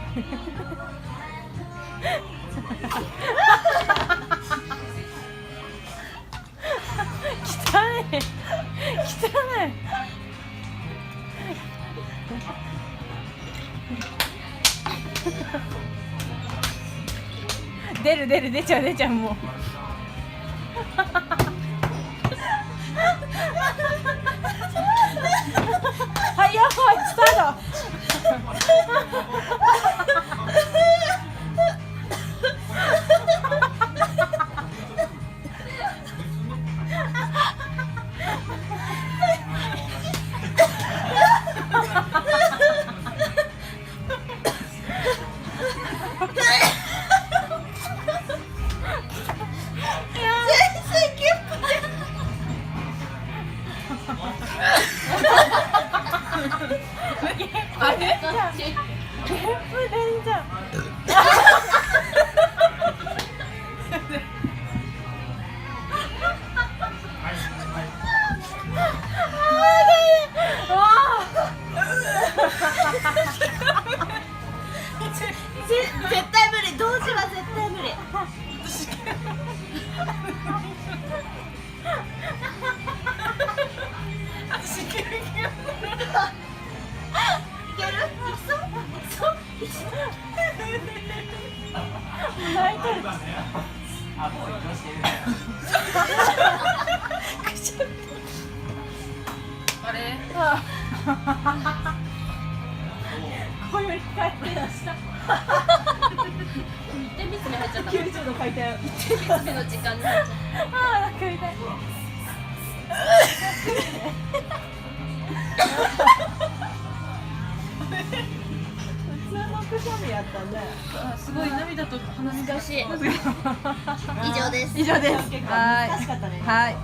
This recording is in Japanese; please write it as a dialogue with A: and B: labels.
A: 汚い汚い。出ちゃうもう。はい、やばい、スタート。あれ？ゲップ出んじゃん。
B: 絶対無理、同時は絶対無理。
A: 私いける。
B: いける？いきそう？
A: 泣いてる。あれ？こより返ってました。
B: 一点ミスに入っちゃった。
A: 90度回転。
B: 一点ミスの時間に入っちゃった。
A: ああ、なんか痛い。普通のくしゃみやったね。すごい涙と鼻水
B: 難しい。以上です。
A: 以上です。
B: 結構
A: はい。
B: 難しかったね。
A: はい。